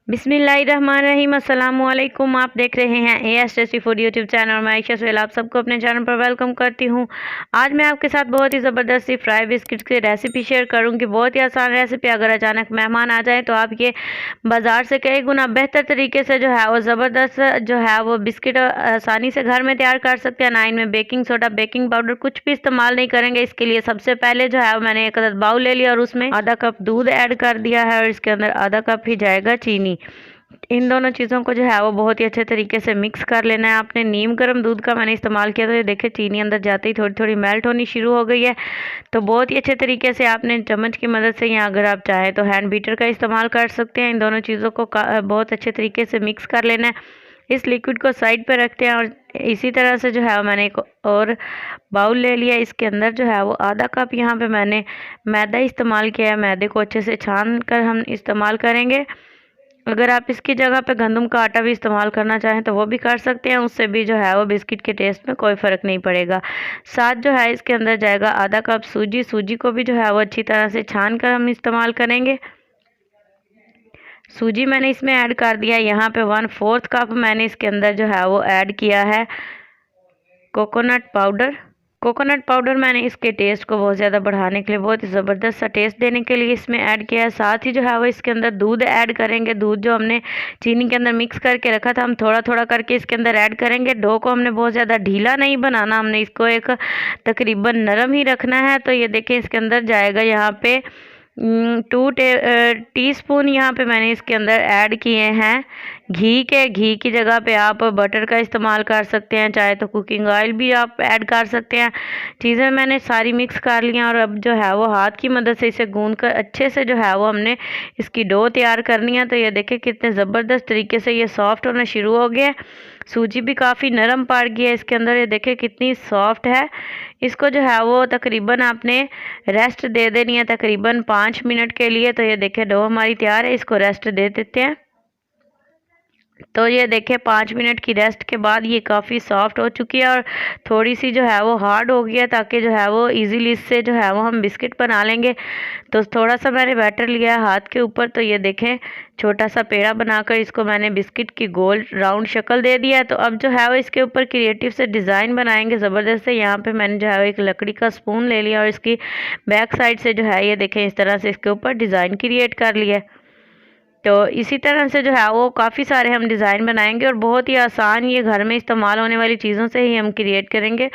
बिस्मिल्लाहिर्रहमानिर्रहीम। अस्सलामुअलैकुम। आप देख रहे हैं as tasty food YouTube channel और मैं आयशा सुहेल आप सबको अपने चैनल पर वेलकम करती हूं। आज मैं आपके साथ बहुत ही ज़बरदस्त सी फ्राई बिस्किट्स की रेसिपी शेयर करूंगी। बहुत ही आसान रेसिपी। अगर अचानक मेहमान आ जाए तो आप ये बाज़ार से कई गुना बेहतर तरीके से जो है वो ज़बरदस्त जो है वो बिस्किट आसानी से घर में तैयार कर सकते हैं। ना इनमें बेकिंग सोडा, बेकिंग पाउडर कुछ भी इस्तेमाल नहीं करेंगे। इसके लिए सबसे पहले जो है मैंने एक अदद बाउल ले लिया और उसमें आधा कप दूध ऐड कर दिया है और इसके अंदर आधा कप ही जाएगा चीनी। इन दोनों चीज़ों को जो है वो बहुत ही अच्छे तरीके से मिक्स कर लेना है आपने। नीम गर्म दूध का मैंने इस्तेमाल किया, तो ये देखिए चीनी अंदर जाते ही थोड़ी थोड़ी मेल्ट होनी शुरू हो गई है। तो बहुत ही अच्छे तरीके से आपने चम्मच की मदद से, या अगर आप चाहें तो हैंड बीटर का इस्तेमाल कर सकते हैं। इन दोनों चीज़ों को बहुत अच्छे तरीके से मिक्स कर लेना है। इस लिक्विड को साइड पर रखते हैं और इसी तरह से जो है मैंने एक और बाउल ले लिया। इसके अंदर जो है वो आधा कप यहाँ पे मैंने मैदा इस्तेमाल किया है। मैदे को अच्छे से छान कर हम इस्तेमाल करेंगे। अगर आप इसकी जगह पे गंदम का आटा भी इस्तेमाल करना चाहें तो वो भी कर सकते हैं। उससे भी जो है वो बिस्किट के टेस्ट में कोई फ़र्क नहीं पड़ेगा। साथ जो है इसके अंदर जाएगा आधा कप सूजी। सूजी को भी जो है वो अच्छी तरह से छान कर हम इस्तेमाल करेंगे। सूजी मैंने इसमें ऐड कर दिया। यहाँ पे 1/4 कप मैंने इसके अंदर जो है वो ऐड किया है कोकोनट पाउडर। कोकोनट पाउडर मैंने इसके टेस्ट को बहुत ज़्यादा बढ़ाने के लिए, बहुत ही ज़बरदस्त सा टेस्ट देने के लिए इसमें ऐड किया है। साथ ही जो है वो इसके अंदर दूध ऐड करेंगे। दूध जो हमने चीनी के अंदर मिक्स करके रखा था, हम थोड़ा थोड़ा करके इसके अंदर ऐड करेंगे। डो को हमने बहुत ज़्यादा ढीला नहीं बनाना, हमने इसको एक तकरीबन नरम ही रखना है। तो ये देखें इसके अंदर जाएगा यहाँ पे 2 टीस्पून यहाँ पे मैंने इसके अंदर ऐड किए हैं घी के। घी की जगह पे आप बटर का इस्तेमाल कर सकते हैं, चाहे तो कुकिंग ऑयल भी आप ऐड कर सकते हैं। चीज़ें मैंने सारी मिक्स कर ली हैं और अब जो है वो हाथ की मदद से इसे गूंद कर अच्छे से जो है वो हमने इसकी डो तैयार करनी है। तो ये देखें कितने ज़बरदस्त तरीके से ये सॉफ्ट होना शुरू हो गया है। सूजी भी काफ़ी नरम पड़ गई है इसके अंदर, ये देखें कितनी सॉफ्ट है। इसको जो है वो तकरीबन आपने रेस्ट दे देनी है तकरीबन 5 मिनट के लिए। तो ये देखें डो हमारी तैयार है, इसको रेस्ट दे देते हैं। तो ये देखें 5 मिनट की रेस्ट के बाद ये काफ़ी सॉफ्ट हो चुकी है और थोड़ी सी जो है वो हार्ड हो गई है, ताकि जो है वो इजीली इससे जो है वो हम बिस्किट बना लेंगे। तो थोड़ा सा मैंने बैटर लिया है हाथ के ऊपर। तो ये देखें छोटा सा पेड़ा बनाकर इसको मैंने बिस्किट की गोल राउंड शक्ल दे दिया है। तो अब जो है वो इसके ऊपर क्रिएटिव से डिज़ाइन बनाएंगे ज़बरदस्त से। यहाँ पे मैंने जो है वो एक लकड़ी का स्पून ले लिया और इसकी बैक साइड से जो है ये देखें इस तरह से इसके ऊपर डिज़ाइन क्रिएट कर लिया। तो इसी तरह से जो है वो काफ़ी सारे हम डिज़ाइन बनाएंगे और बहुत ही आसान, ये घर में इस्तेमाल होने वाली चीज़ों से ही हम क्रिएट करेंगे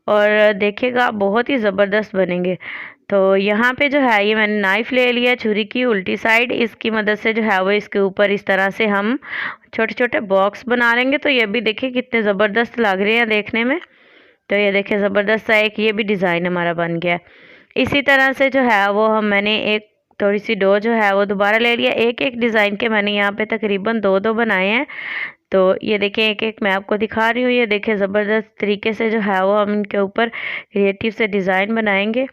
और देखिएगा बहुत ही ज़बरदस्त बनेंगे। तो यहाँ पे जो है ये मैंने नाइफ़ ले लिया छुरी की उल्टी साइड, इसकी मदद से जो है वो इसके ऊपर इस तरह से हम छोटे छोटे बॉक्स बना लेंगे। तो ये भी देखिए कितने ज़बरदस्त लग रहे हैं देखने में। तो ये देखिए ज़बरदस्त सा एक ये भी डिज़ाइन हमारा बन गया। इसी तरह से जो है वो मैंने एक थोड़ी सी डो जो है वो दोबारा ले लिया। एक एक डिज़ाइन के मैंने यहाँ पे तकरीबन 2-2 बनाए हैं। तो ये देखें एक एक मैं आपको दिखा रही हूँ। ये देखें ज़बरदस्त तरीके से जो है वो हम इनके ऊपर क्रिएटिव से डिज़ाइन बनाएंगे।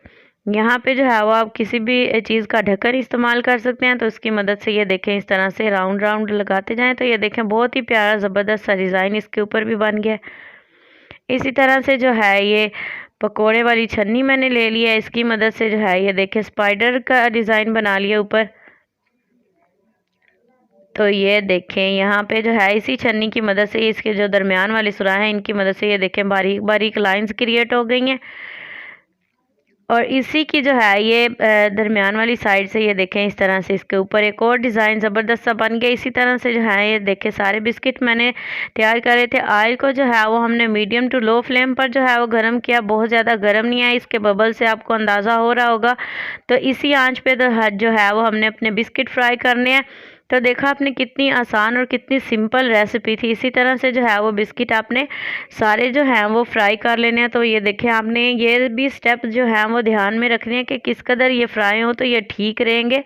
यहाँ पे जो है वो आप किसी भी चीज़ का ढक्कन इस्तेमाल कर सकते हैं। तो उसकी मदद से ये देखें इस तरह से राउंड राउंड लगाते जाएँ। तो ये देखें बहुत ही प्यारा ज़बरदस्त सा डिज़ाइन इसके ऊपर भी बन गया। इसी तरह से जो है ये पकोड़े वाली छन्नी मैंने ले ली है, इसकी मदद से जो है ये देखिए स्पाइडर का डिज़ाइन बना लिया ऊपर। तो ये देखें यहाँ पे जो है इसी छन्नी की मदद से इसके जो दरमियान वाले सुराख हैं इनकी मदद से ये देखें बारीक बारीक लाइंस क्रिएट हो गई हैं। और इसी की जो है ये दरमियान वाली साइड से ये देखें इस तरह से इसके ऊपर एक और डिज़ाइन ज़बरदस्त सा बन गया। इसी तरह से जो है ये देखें सारे बिस्किट मैंने तैयार करे थे। ऑयल को जो है वो हमने मीडियम टू लो फ्लेम पर जो है वो गर्म किया, बहुत ज़्यादा गर्म नहीं है। इसके बबल से आपको अंदाज़ा हो रहा होगा। तो इसी आंच पे जो है वो हमने अपने बिस्किट फ्राई करने हैं। तो देखा आपने कितनी आसान और कितनी सिंपल रेसिपी थी। इसी तरह से जो है वो बिस्किट आपने सारे जो हैं वो फ्राई कर लेने हैं। तो ये देखें आपने ये भी स्टेप जो है वो ध्यान में रखने हैं कि किस कदर ये फ्राई हो तो ये ठीक रहेंगे।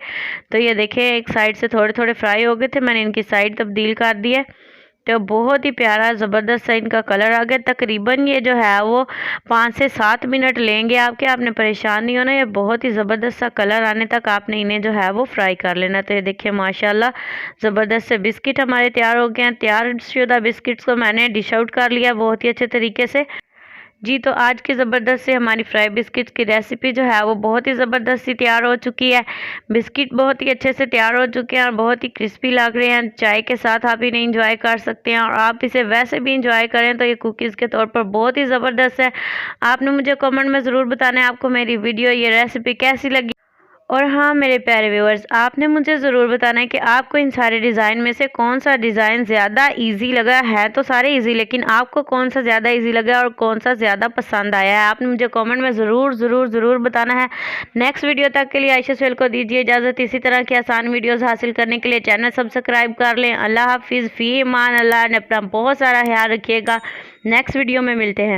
तो ये देखें एक साइड से थोड़े थोड़े फ्राई हो गए थे, मैंने इनकी साइड तब्दील कर दिया। तो बहुत ही प्यारा ज़बरदस्त सा इनका कलर आ गया। तकरीबन ये जो है वो 5 से 7 मिनट लेंगे आपके, आपने परेशान नहीं होना। ये बहुत ही ज़बरदस्त सा कलर आने तक आपने इन्हें जो है वो फ्राई कर लेना। तो ये देखिए माशाल्लाह ज़बरदस्त से बिस्किट हमारे तैयार हो गए हैं। तैयार शुदा बिस्किट्स को मैंने डिश आउट कर लिया बहुत ही अच्छे तरीके से। जी तो आज की ज़बरदस्त से हमारी फ्राई बिस्किट्स की रेसिपी जो है वो बहुत ही ज़बरदस्त सी तैयार हो चुकी है। बिस्किट बहुत ही अच्छे से तैयार हो चुके हैं और बहुत ही क्रिस्पी लग रहे हैं। चाय के साथ आप इन्हें इंजॉय कर सकते हैं और आप इसे वैसे भी इंजॉय करें तो ये कुकीज़ के तौर पर बहुत ही ज़बरदस्त है। आपने मुझे कमेंट में ज़रूर बताना है आपको मेरी वीडियो ये रेसिपी कैसी लगी। और हाँ मेरे प्यारे व्यूअर्स, आपने मुझे ज़रूर बताना है कि आपको इन सारे डिज़ाइन में से कौन सा डिज़ाइन ज़्यादा इजी लगा है। तो सारे इजी, लेकिन आपको कौन सा ज़्यादा इजी लगा और कौन सा ज़्यादा पसंद आया है, आपने मुझे कमेंट में ज़रूर बताना है। नेक्स्ट वीडियो तक के लिए आयशा सुहेल को दीजिए इजाज़त। इसी तरह की आसान वीडियोज़ हासिल करने के लिए चैनल सब्सक्राइब कर लें। अल्लाह हाफिज़, फ़ी ईमान अल्लाह ने अपना बहुत सारा ख्याल रखिएगा। नेक्स्ट वीडियो में मिलते हैं।